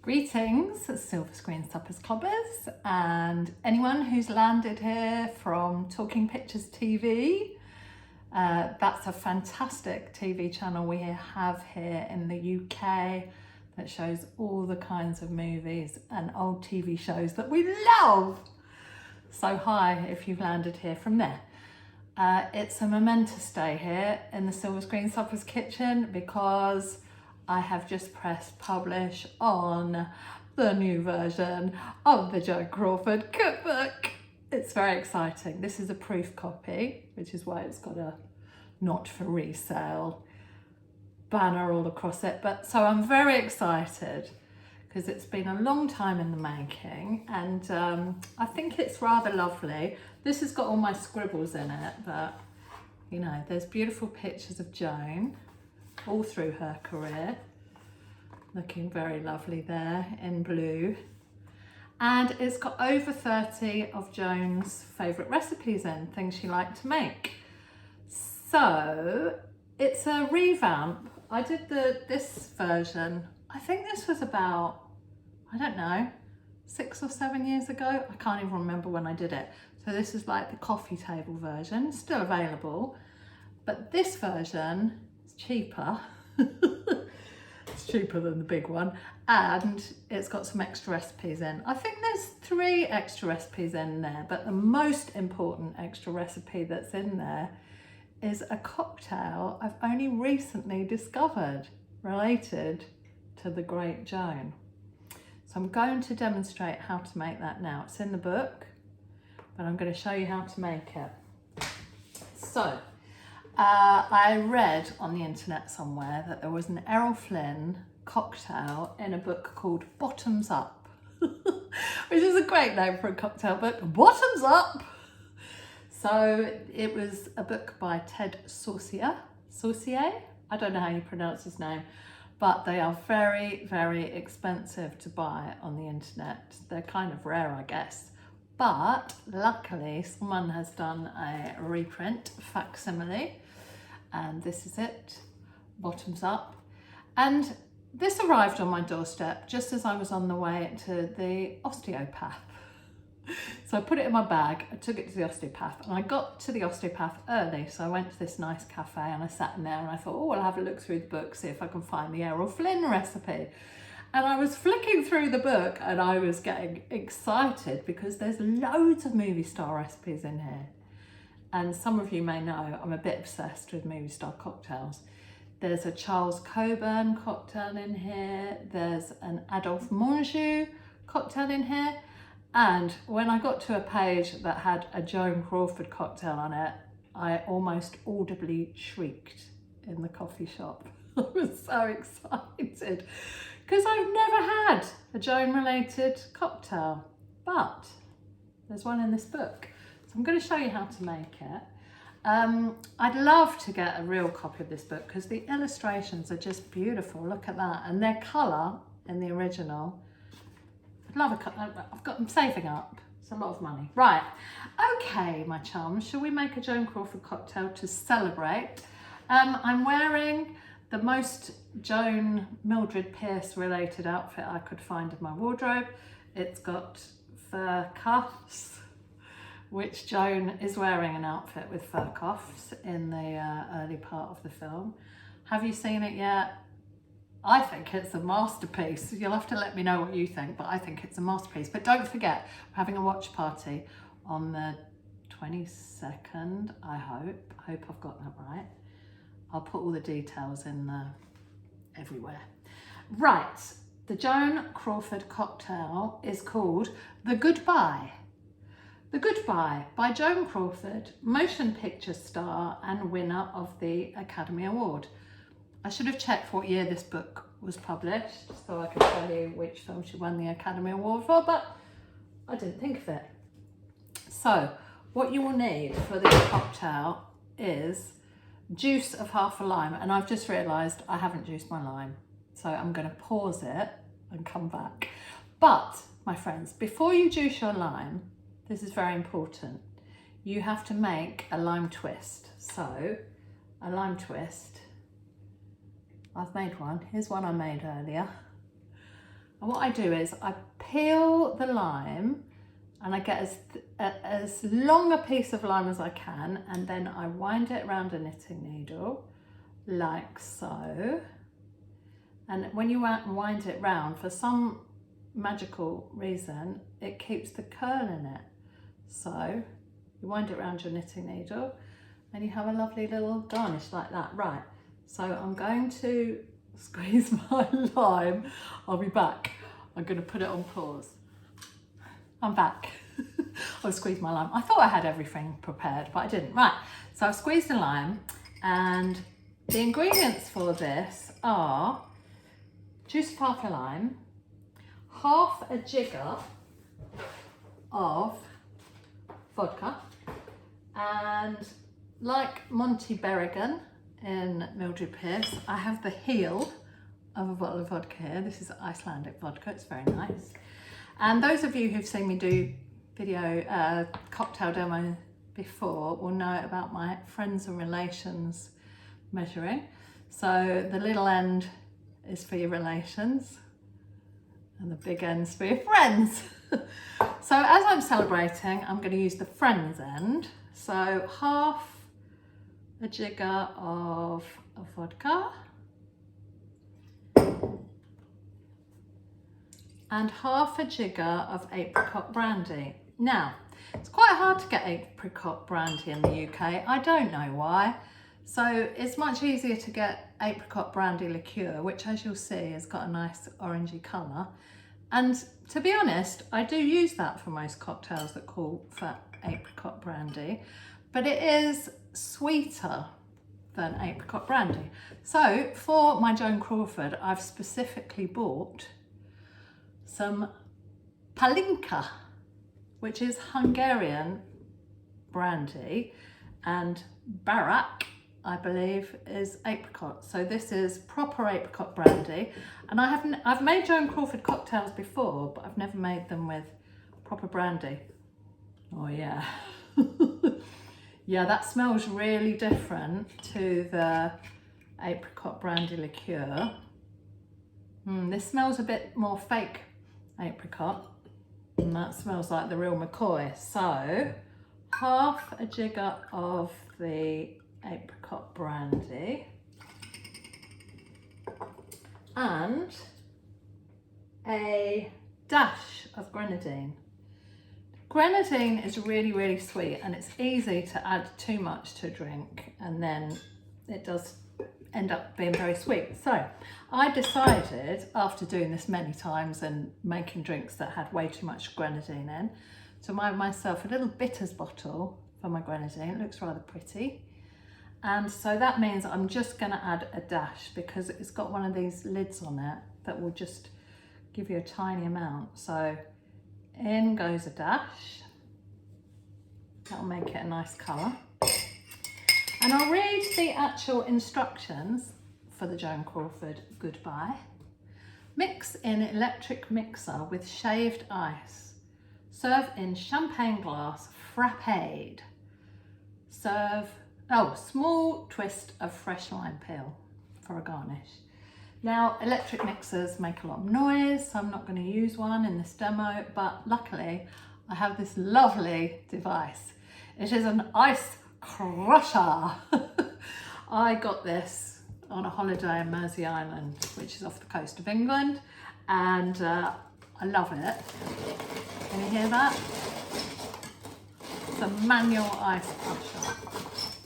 Greetings, Silver Screen Suppers Clubbers, and anyone who's landed here from Talking Pictures TV. That's a fantastic TV channel we have here in the UK that shows all the kinds of movies and old TV shows that we love. So hi if you've landed here from there. It's a momentous day here in the Silver Screen Suppers kitchen because I have just pressed publish on the new version of the Joan Crawford cookbook. It's very exciting. This is a proof copy, which is why it's got a not for resale banner all across it. But so I'm very excited because it's been a long time in the making, and I think it's rather lovely. This has got all my scribbles in it, but you know, there's beautiful pictures of Joan all through her career, looking very lovely there in blue. And it's got over 30 of Joan's favourite recipes in, things she liked to make. So it's a revamp. I did this version, I think this was about, I don't know, 6 or 7 years ago. I can't even remember when I did it. So this is like the coffee table version, still available. But this version is cheaper. It's cheaper than the big one, and it's got some extra recipes in. I think there's 3 extra recipes in there, but the most important extra recipe that's in there is a cocktail I've only recently discovered related to the great Joan. So I'm going to demonstrate how to make that now. It's in the book, but I'm going to show you how to make it. So I read on the internet somewhere that there was an Errol Flynn cocktail in a book called Bottoms Up, which is a great name for a cocktail book, Bottoms Up. So it was a book by Ted Saucier. I don't know how you pronounce his name, but they are very, very expensive to buy on the internet. They're kind of rare, I guess. But luckily, someone has done a reprint, facsimile, and this is it, Bottoms Up. And this arrived on my doorstep just as I was on the way to the osteopath. So I put it in my bag, I took it to the osteopath, and I got to the osteopath early. So I went to this nice cafe and I sat in there and I thought, oh, I'll have a look through the book, see if I can find the Errol Flynn recipe. And I was flicking through the book and I was getting excited because there's loads of movie star recipes in here. And some of you may know I'm a bit obsessed with movie star cocktails. There's a Charles Coburn cocktail in here. There's an Adolphe Menjou cocktail in here. And when I got to a page that had a Joan Crawford cocktail on it, I almost audibly shrieked in the coffee shop. I was so excited because I've never had a Joan related cocktail, but there's one in this book. So I'm going to show you how to make it. I'd love to get a real copy of this book because the illustrations are just beautiful. Look at that. And their colour in the original. I'd love I'm saving up. It's a lot of money. Right. Okay, my chums, shall we make a Joan Crawford cocktail to celebrate? I'm wearing the most Joan Mildred Pierce related outfit I could find in my wardrobe. It's got fur cuffs, which Joan is wearing an outfit with fur cuffs in the early part of the film. Have you seen it yet? I think it's a masterpiece. You'll have to let me know what you think, but I think it's a masterpiece. But don't forget, we're having a watch party on the 22nd, I hope. I hope I've got that right. I'll put all the details in everywhere. Right, the Joan Crawford cocktail is called The Goodbye. The Goodbye by Joan Crawford, motion picture star and winner of the Academy Award. I should have checked what year this book was published so I could tell you which film she won the Academy Award for, but I didn't think of it. So what you will need for this cocktail is juice of half a lime, and I've just realised I haven't juiced my lime, so I'm going to pause it and come back. But my friends, before you juice your lime, this is very important, you have to make a lime twist. So a lime twist, I've made one, here's one I made earlier. And what I do is I peel the lime and I get as long a piece of lime as I can, and then I wind it around a knitting needle like so. And when you wind it round, for some magical reason, it keeps the curl in it. So you wind it around your knitting needle and you have a lovely little garnish like that. Right, so I'm going to squeeze my lime. I'll be back. I'm going to put it on pause. I'm back. I've squeezed my lime. I thought I had everything prepared, but I didn't. Right, so I've squeezed the lime, and the ingredients for this are juice of half a lime, half a jigger of vodka, and like Monty Berrigan in Mildred Pierce, I have the heel of a bottle of vodka here. This is Icelandic vodka, it's very nice. And those of you who've seen me do video cocktail demo before will know about my friends and relations measuring. So the little end is for your relations and the big end's for your friends. So as I'm celebrating, I'm going to use the friends end. So half a jigger of vodka and half a jigger of apricot brandy. Now, it's quite hard to get apricot brandy in the UK. I don't know why. So it's much easier to get apricot brandy liqueur, which, as you'll see, has got a nice orangey colour. And to be honest, I do use that for most cocktails that call for apricot brandy, but it is sweeter than apricot brandy. So for my Joan Crawford, I've specifically bought some Palinka, which is Hungarian brandy, and Barak, I believe, is apricot. So this is proper apricot brandy, and I've made Joan Crawford cocktails before, but I've never made them with proper brandy. Oh yeah. Yeah, that smells really different to the apricot brandy liqueur. This smells a bit more fake apricot, and that smells like the real McCoy. So half a jigger of the apricot brandy and a dash of grenadine. Grenadine is really, really sweet, and it's easy to add too much to a drink, and then it does end up being very sweet. So I decided, after doing this many times and making drinks that had way too much grenadine in, to buy myself a little bitters bottle for my grenadine. It looks rather pretty. And so that means I'm just going to add a dash, because it's got one of these lids on it that will just give you a tiny amount. So in goes a dash. That'll make it a nice colour. And I'll read the actual instructions for the Joan Crawford Goodbye. Mix in electric mixer with shaved ice. Serve in champagne glass frappéd. Serve, small twist of fresh lime peel for a garnish. Now, electric mixers make a lot of noise, so I'm not going to use one in this demo, but luckily I have this lovely device. It is an ice crusher. I got this on a holiday in Mersey Island, which is off the coast of England, and I love it. Can you hear that? It's a manual ice crusher.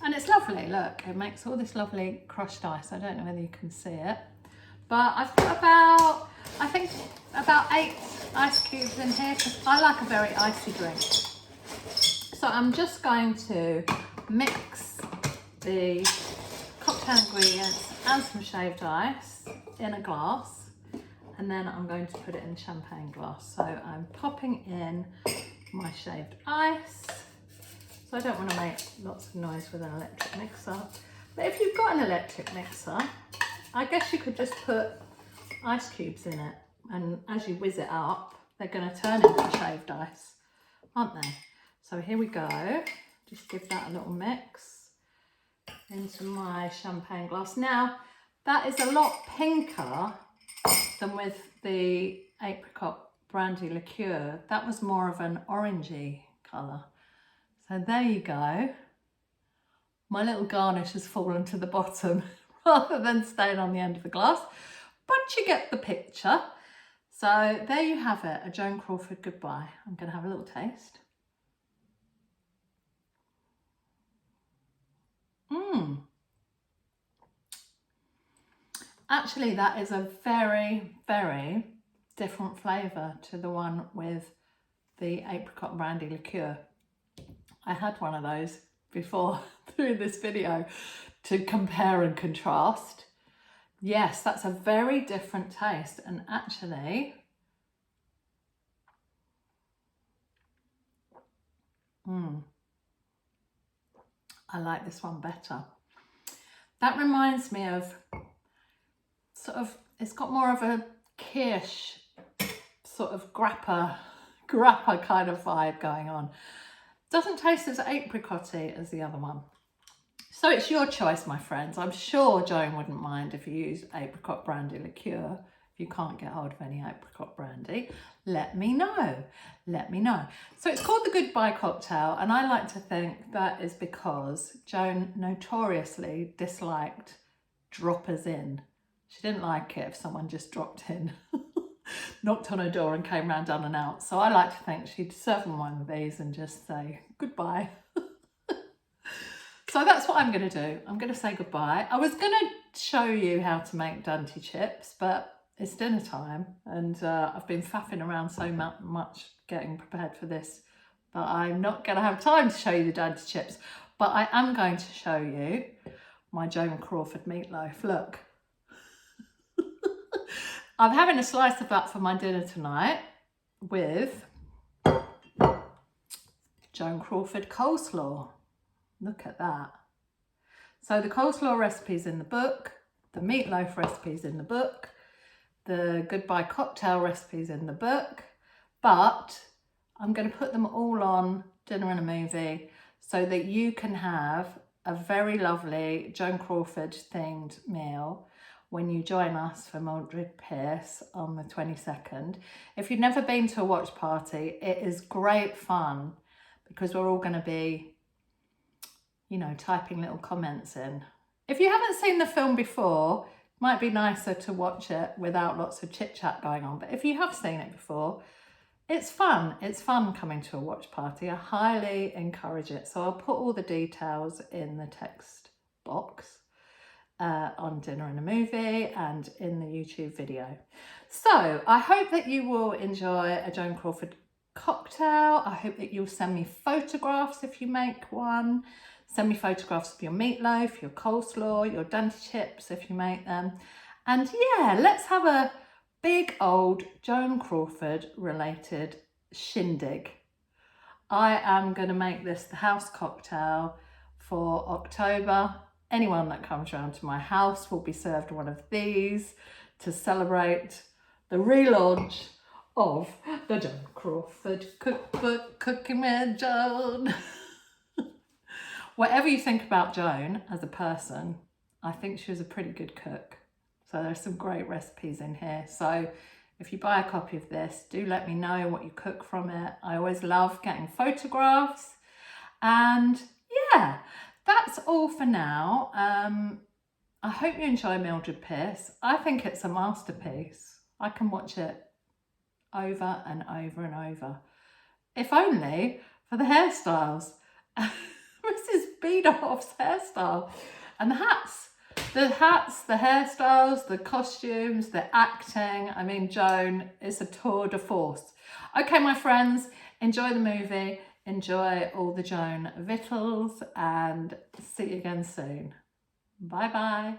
And it's lovely, look, it makes all this lovely crushed ice. I don't know whether you can see it, but I've got about 8 ice cubes in here, because I like a very icy drink. So I'm just going to mix the cocktail ingredients and some shaved ice in a glass, and then I'm going to put it in a champagne glass. So I'm popping in my shaved ice. So I don't want to make lots of noise with an electric mixer, but if you've got an electric mixer, I guess you could just put ice cubes in it, and as you whiz it up, they're going to turn into shaved ice, aren't they? So here we go. Just give that a little mix into my champagne glass. Now, that is a lot pinker than with the apricot brandy liqueur, that was more of an orangey colour. So there you go. My little garnish has fallen to the bottom rather than staying on the end of the glass, but you get the picture. So there you have it, a Joan Crawford goodbye. I'm going to have a little taste. Actually, that is a very, very different flavour to the one with the apricot brandy liqueur. I had one of those before through this video to compare and contrast. Yes, that's a very different taste, and actually I like this one better. That reminds me of sort of, it's got more of a kirsch sort of grappa kind of vibe going on. Doesn't taste as apricot-y as the other one. So it's your choice, my friends. I'm sure Joan wouldn't mind if you use apricot brandy liqueur. If you can't get hold of any apricot brandy, let me know. Let me know. So it's called the Goodbye Cocktail, and I like to think that is because Joan notoriously disliked droppers in. She didn't like it if someone just dropped in, knocked on her door and came round unannounced. So I like to think she'd serve them one of these and just say goodbye. So that's what I'm going to do. I'm going to say goodbye. I was going to show you how to make Dante chips, but it's dinner time and I've been faffing around so much getting prepared for this that I'm not going to have time to show you the Dante chips. But I am going to show you my Joan Crawford meatloaf. Look. I'm having a slice of that for my dinner tonight with Joan Crawford coleslaw. Look at that. So the coleslaw recipe's in the book, the meatloaf recipe's in the book, the goodbye cocktail recipe's in the book, but I'm going to put them all on Dinner and a Movie so that you can have a very lovely Joan Crawford themed meal when you join us for Mildred Pierce on the 22nd. If you've never been to a watch party, it is great fun because we're all going to be, you know, typing little comments in. If you haven't seen the film before, it might be nicer to watch it without lots of chit chat going on. But if you have seen it before, it's fun. It's fun coming to a watch party. I highly encourage it. So I'll put all the details in the text box on Dinner and a Movie and in the YouTube video. So I hope that you will enjoy a Joan Crawford cocktail. I hope that you'll send me photographs if you make one. Send me photographs of your meatloaf, your coleslaw, your Dante chips if you make them. And yeah, let's have a big old Joan Crawford related shindig. I am going to make this the house cocktail for October. Anyone that comes round to my house will be served one of these to celebrate the relaunch of the Joan Crawford Cookbook, Cooking with Joan. Whatever you think about Joan as a person, I think she was a pretty good cook. So there's some great recipes in here. So if you buy a copy of this, do let me know what you cook from it. I always love getting photographs. And yeah, that's all for now. I hope you enjoy Mildred Pierce. I think it's a masterpiece. I can watch it over and over and over. If only for the hairstyles. Mrs. Beedorf's hairstyle. And the hats, the hairstyles, the costumes, the acting. I mean, Joan is a tour de force. Okay, my friends, enjoy the movie. Enjoy all the Joan victuals and see you again soon. Bye-bye.